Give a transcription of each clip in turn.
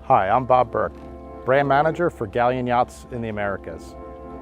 Hi, I'm Bob Burke, brand manager for Galleon Yachts in the Americas.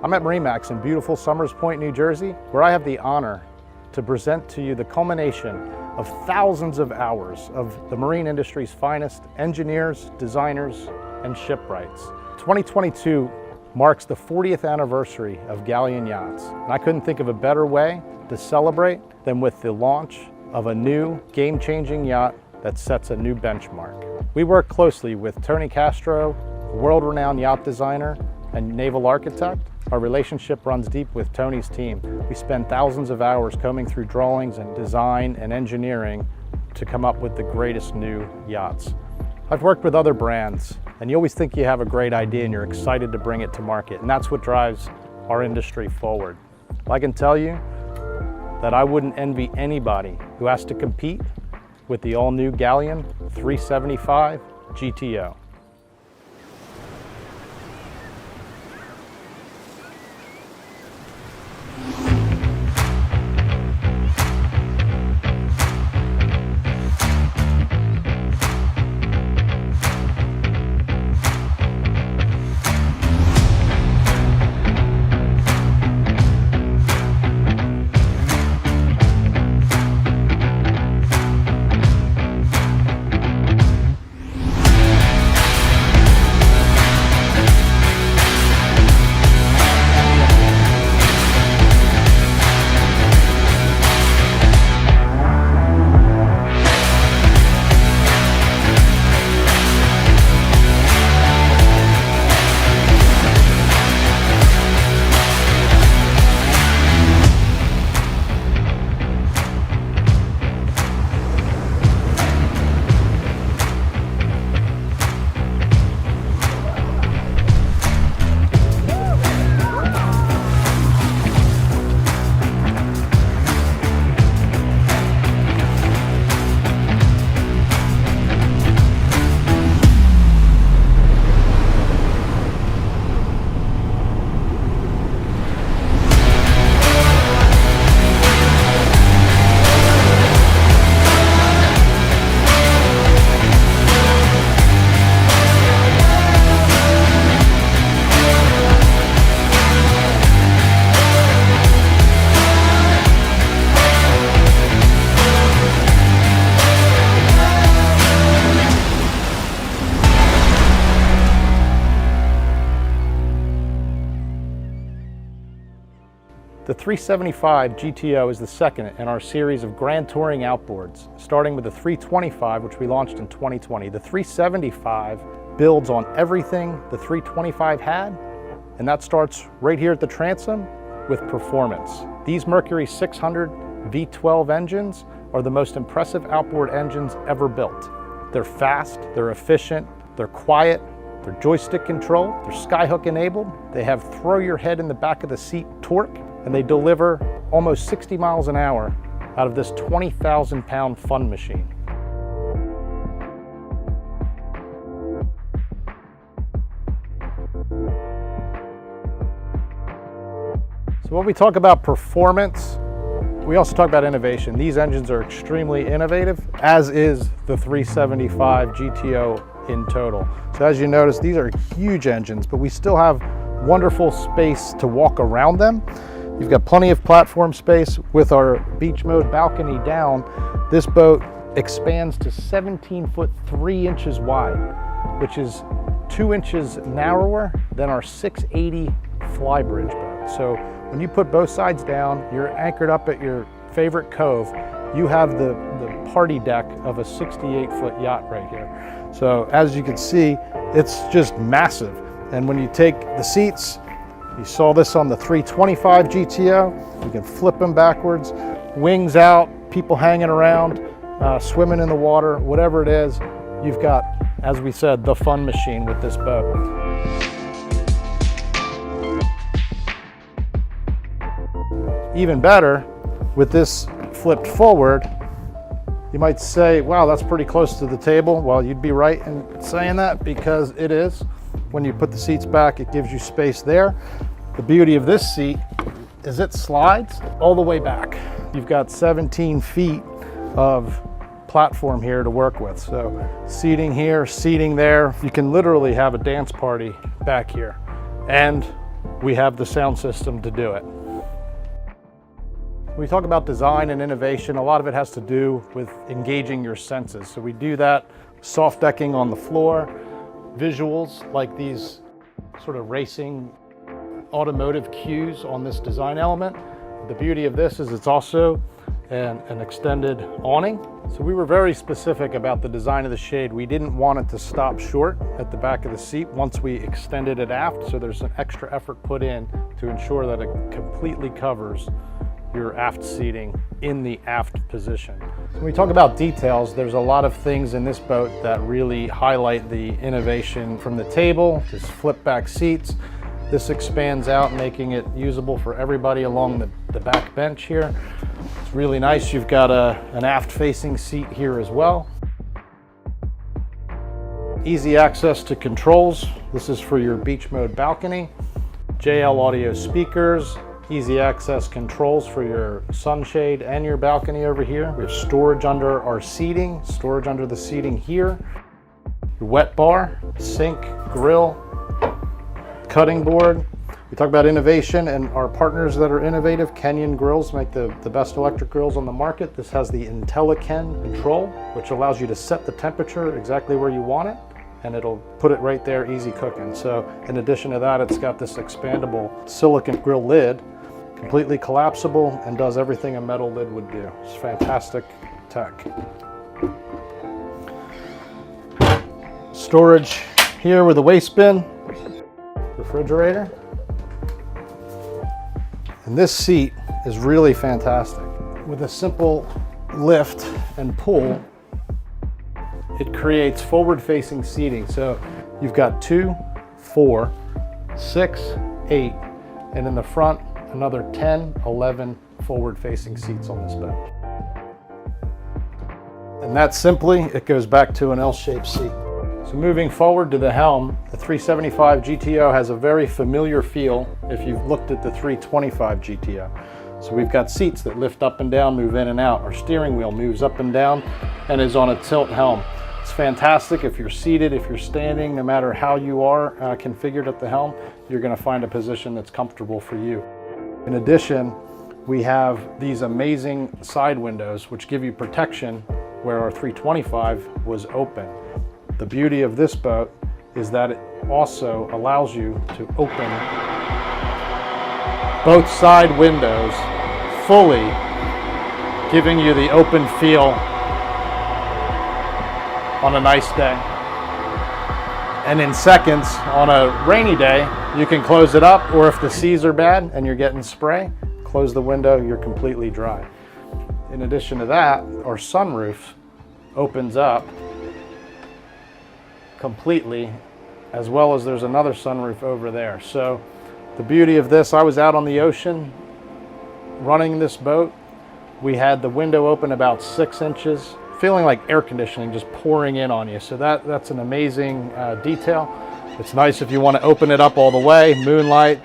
I'm at MarineMax in beautiful Somers Point, New Jersey, where I have the honor to present to you the culmination of thousands of hours of the marine industry's finest engineers, designers, and shipwrights. 2022 marks the 40th anniversary of Galleon Yachts, and I couldn't think of a better way to celebrate than with the launch of a new game-changing yacht that sets a new benchmark. We work closely with Tony Castro, a world-renowned yacht designer and naval architect. Our relationship runs deep with Tony's team. We spend thousands of hours combing through drawings and design and engineering to come up with the greatest new yachts. I've worked with other brands, and you always think you have a great idea and you're excited to bring it to market, and that's what drives our industry forward. Well, I can tell you that I wouldn't envy anybody who has to compete with the all-new Galeon 375 GTO. The 375 GTO is the second in our series of grand touring outboards, starting with the 325, which we launched in 2020. The 375 builds on everything the 325 had, and that starts right here at the transom with performance. These Mercury 600 V12 engines are the most impressive outboard engines ever built. They're fast, they're efficient, they're quiet, they're joystick controlled, they're skyhook enabled, they have throw your head in the back of the seat torque, and they deliver almost 60 miles an hour out of this 20,000 pound fun machine. So when we talk about performance, we also talk about innovation. These engines are extremely innovative, as is the 375 GTO in total. So as you notice, these are huge engines, but we still have wonderful space to walk around them. You've got plenty of platform space with our beach mode balcony down. This boat expands to 17 foot 3 inches wide, which is 2 inches narrower than our 680 flybridge boat. So when you put both sides down, you're anchored up at your favorite cove. You have the party deck of a 68 foot yacht right here. So as you can see, it's just massive. And when you take the seats, you saw this on the 325 GTO. You can flip them backwards, wings out, people hanging around, swimming in the water, whatever it is. You've got, as we said, the fun machine with this boat. Even better, with this flipped forward, you might say, wow, that's pretty close to the table. Well, you'd be right in saying that, because it is. When you put the seats back, it gives you space there. The beauty of this seat is it slides all the way back. You've got 17 feet of platform here to work with. So seating here, seating there. You can literally have a dance party back here. And we have the sound system to do it. When we talk about design and innovation, a lot of it has to do with engaging your senses. So we do that, soft decking on the floor, visuals like these sort of racing automotive cues on this design element. The beauty of this is it's also an extended awning. So we were very specific about the design of the shade. We didn't want it to stop short at the back of the seat once we extended it aft. So there's an extra effort put in to ensure that it completely covers your aft seating in the aft position. When we talk about details, there's a lot of things in this boat that really highlight the innovation from the table, this flip back seats. This expands out, making it usable for everybody along the back bench here. It's really nice. You've got an aft facing seat here as well. Easy access to controls. This is for your beach mode balcony. JL audio speakers. Easy access controls for your sunshade and your balcony over here. We have storage under our seating, storage under the seating here. Your wet bar, sink, grill, cutting board. We talk about innovation and our partners that are innovative. Canyon grills make the best electric grills on the market. This has the IntelliCen control, which allows you to set the temperature exactly where you want it, and it'll put it right there, easy cooking. So in addition to that, it's got this expandable silicone grill lid, completely collapsible, and does everything a metal lid would do. It's fantastic tech. Storage here with a waste bin, refrigerator. And this seat is really fantastic. With a simple lift and pull, it creates forward-facing seating. So you've got 2, 4, 6, 8, and in the front, another 10, 11 forward-facing seats on this boat. And that simply, it goes back to an L-shaped seat. So moving forward to the Helm, the 375 GTO has a very familiar feel if you've looked at the 325 GTO. So we've got seats that lift up and down, move in and out. Our steering wheel moves up and down and is on a tilt helm. It's fantastic if you're seated, if you're standing, no matter how you are configured at the helm, you're going to find a position that's comfortable for you. In addition, we have these amazing side windows which give you protection where our 325 was open. The beauty of this boat is that it also allows you to open both side windows fully, giving you the open feel on a nice day. And in seconds, on a rainy day, you can close it up, or if the seas are bad and you're getting spray, close the window, you're completely dry. In addition to that, our sunroof opens up completely, as well as there's another sunroof over there. So the beauty of this, I was out on the ocean running this boat. We had the window open about 6 inches, feeling like air conditioning just pouring in on you. So that's an amazing detail. It's nice if you want to open it up all the way, moonlight,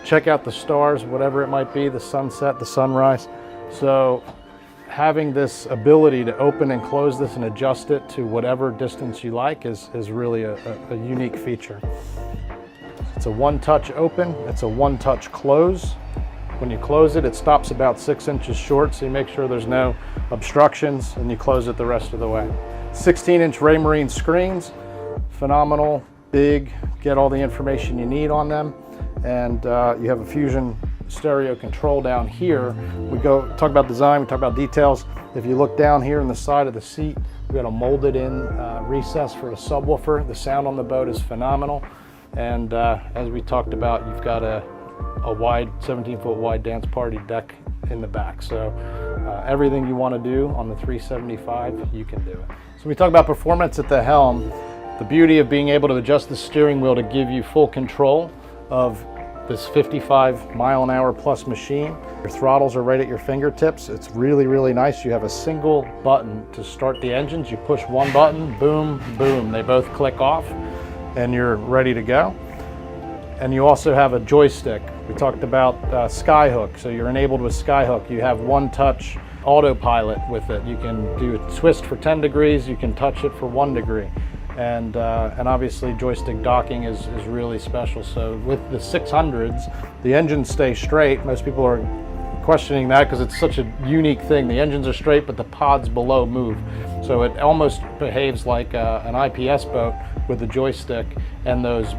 check out the stars, whatever it might be, the sunset, the sunrise. So having this ability to open and close this and adjust it to whatever distance you like is really a unique feature. It's a one-touch open, it's a one-touch close. When you close it, it stops about 6 inches short, so you make sure there's no obstructions and you close it the rest of the way. 16-inch Raymarine screens, phenomenal, big, get all the information you need on them. And you have a Fusion stereo control down here. We go talk about design, we talk about details. If you look down here in the side of the seat, we got a molded in recess for a subwoofer. The sound on the boat is phenomenal. And as we talked about, you've got a wide 17-foot wide dance party deck in the back. So everything you want to do on the 375, you can do it. So we talk about performance at the helm. The beauty of being able to adjust the steering wheel to give you full control of this 55-mile-an-hour plus machine. Your throttles are right at your fingertips. It's really, really nice. You have a single button to start the engines. You push one button, boom, boom. They both click off and you're ready to go. And you also have a joystick. We talked about Skyhook, so you're enabled with Skyhook. You have one-touch autopilot with it. You can do a twist for 10 degrees, you can touch it for 1 degree. And obviously joystick docking is really special. So with the 600s, the engines stay straight. Most people are questioning that because it's such a unique thing. The engines are straight, but the pods below move. So it almost behaves like an IPS boat with the joystick and those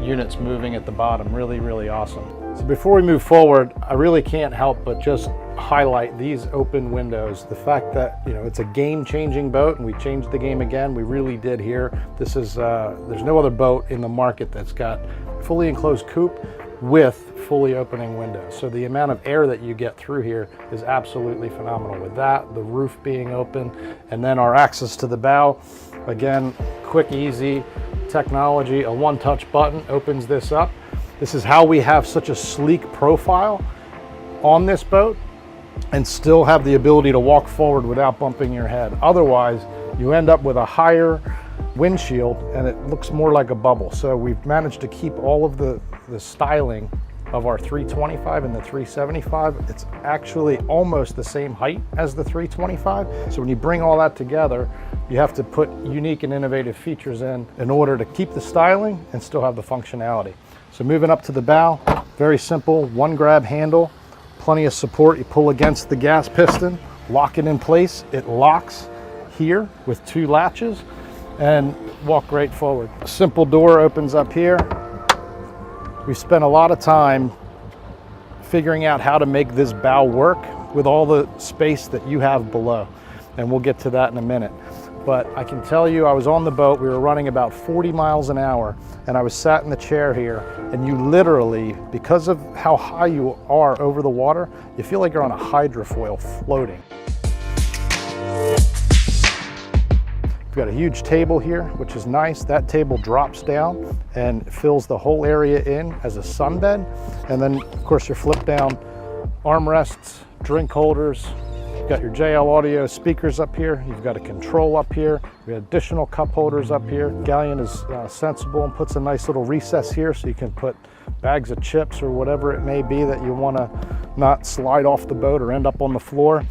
units moving at the bottom. Really, really awesome. So before we move forward, I really can't help but just highlight these open windows. The fact that, you know, it's a game-changing boat, and we changed the game again. We really did here. This is there's no other boat in the market that's got fully enclosed coupe with fully opening windows. So the amount of air that you get through here is absolutely phenomenal. With that, the roof being open, and then our access to the bow, again, quick, easy technology. A one-touch button opens this up. This is how we have such a sleek profile on this boat and still have the ability to walk forward without bumping your head. Otherwise, you end up with a higher windshield and it looks more like a bubble. So we've managed to keep all of the styling of our 325 and the 375. It's actually almost the same height as the 325. So when you bring all that together, you have to put unique and innovative features in order to keep the styling and still have the functionality. So moving up to the bow, very simple, one grab handle, plenty of support. You pull against the gas piston, lock it in place. It locks here with 2 latches and walk right forward. A simple door opens up here. We spent a lot of time figuring out how to make this bow work with all the space that you have below. And we'll get to that in a minute. But I can tell you, I was on the boat, we were running about 40 miles an hour, and I was sat in the chair here, and you literally, because of how high you are over the water, you feel like you're on a hydrofoil floating. We've got a huge table here, which is nice. That table drops down and fills the whole area in as a sunbed. And then, of course, your flip down armrests, drink holders. You've got your JL audio speakers up here. You've got a control up here. We have additional cup holders up here. Galleon is sensible and puts a nice little recess here so you can put bags of chips or whatever it may be that you want to not slide off the boat or end up on the floor.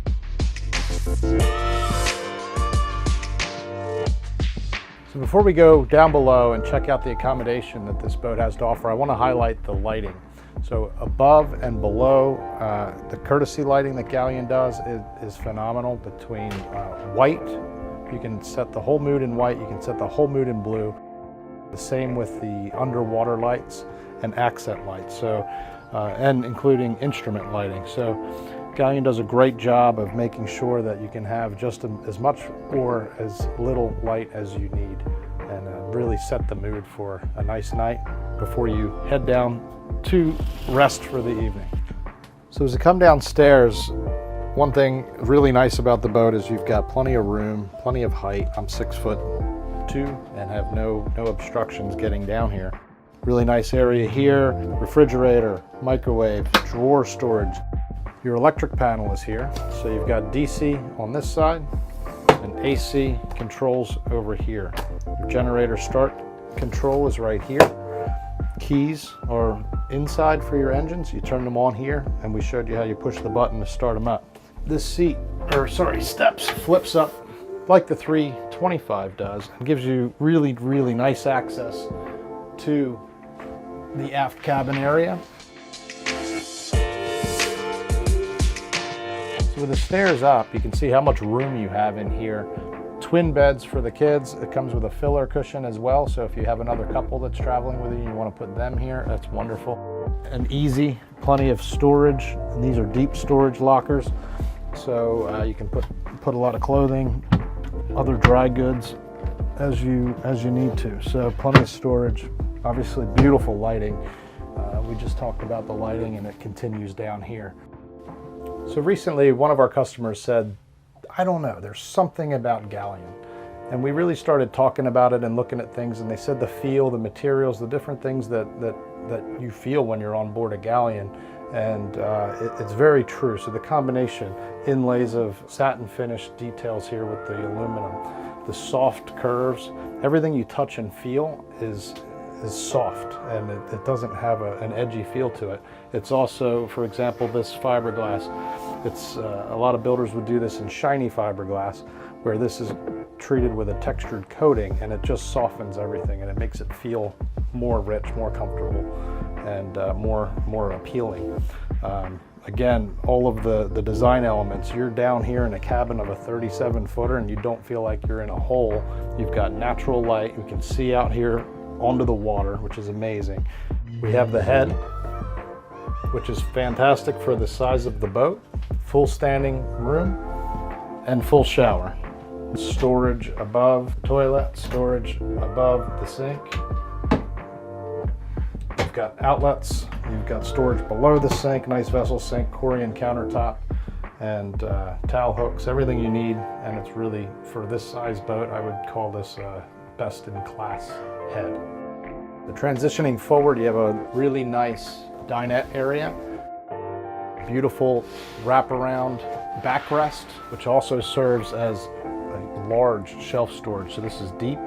So before we go down below and check out the accommodation that this boat has to offer, I want to highlight the lighting. So above and below, the courtesy lighting that Galleon does is phenomenal. Between white, you can set the whole mood in white, you can set the whole mood in blue. The same with the underwater lights and accent lights, so and including instrument lighting. So Galleon does a great job of making sure that you can have just as much or as little light as you need, and really set the mood for a nice night before you head down to rest for the evening. So as you come downstairs, one thing really nice about the boat is you've got plenty of room, plenty of height. I'm 6'2" and have no obstructions getting down here. Really nice area here, refrigerator, microwave, drawer storage. Your electric panel is here. So you've got DC on this side and AC controls over here. Your generator start control is right here. Keys are inside for your engines. You turn them on here, and we showed you how you push the button to start them up. This steps flips up like the 325 does and gives you really, really nice access to the aft cabin area. So with the stairs up, you can see how much room you have in here. Twin beds for the kids. It comes with a filler cushion as well, so if you have another couple that's traveling with you and you want to put them here, that's wonderful. And easy, plenty of storage, and these are deep storage lockers, so you can put a lot of clothing, other dry goods as you need to. So plenty of storage. Obviously beautiful lighting. We just talked about the lighting, and it continues down here. So recently, one of our customers said, I don't know, there's something about Galleon. And we really started talking about it and looking at things, and they said the feel, the materials, the different things that you feel when you're on board a Galleon. And it's very true. So the combination, inlays of satin finish details here with the aluminum, the soft curves, everything you touch and feel is soft, and it doesn't have an edgy feel to it. It's also, for example, this fiberglass. It's a lot of builders would do this in shiny fiberglass, where this is treated with a textured coating, and it just softens everything, and it makes it feel more rich, more comfortable, and more appealing. Again, all of the design elements, you're down here in a cabin of a 37-footer and you don't feel like you're in a hole. You've got natural light. You can see out here onto the water, which is amazing. We have the head, which is fantastic for the size of the boat. Full standing room and full shower. Storage above the toilet, storage above the sink. You've got outlets, you've got storage below the sink, nice vessel sink, Corian countertop, and towel hooks, everything you need. And it's really, for this size boat, I would call this best in class head. The transitioning forward, you have a really nice dinette area, beautiful wraparound backrest, which also serves as a large shelf storage. So this is deep,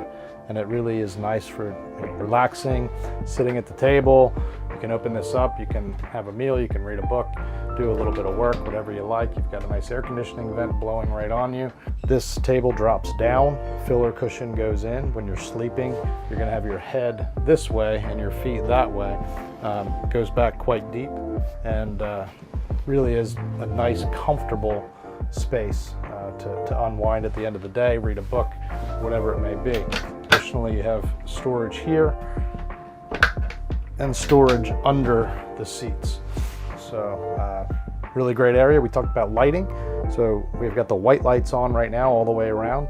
and it really is nice for relaxing, sitting at the table. You can open this up, you can have a meal, you can read a book, do a little bit of work, whatever you like. You've got a nice air conditioning vent blowing right on you. This table drops down, filler cushion goes in. When you're sleeping, you're gonna have your head this way and your feet that way. Goes back quite deep, and really is a nice, comfortable space to unwind at the end of the day, read a book, whatever it may be. Additionally, you have storage here and storage under the seats. So really great area. We talked about lighting. So we've got the white lights on right now all the way around.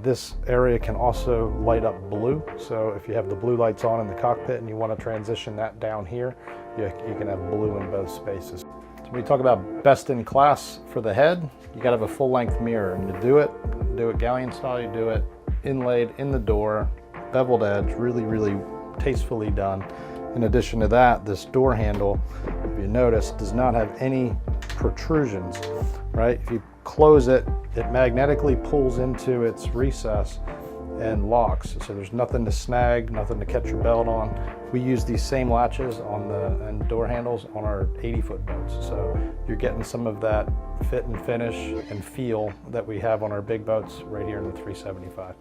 This area can also light up blue. So if you have the blue lights on in the cockpit and you want to transition that down here, you can have blue in both spaces. So when we talk about best in class for the head, you gotta have a full length mirror, and to do it Galleon style, you do it inlaid in the door, beveled edge, really, really tastefully done. In addition to that, this door handle, if you notice, does not have any protrusions, right? If you close it, it magnetically pulls into its recess and locks. So there's nothing to snag, nothing to catch your belt on. We use these same latches and door handles on our 80-foot boats. So you're getting some of that fit and finish and feel that we have on our big boats right here in the 375.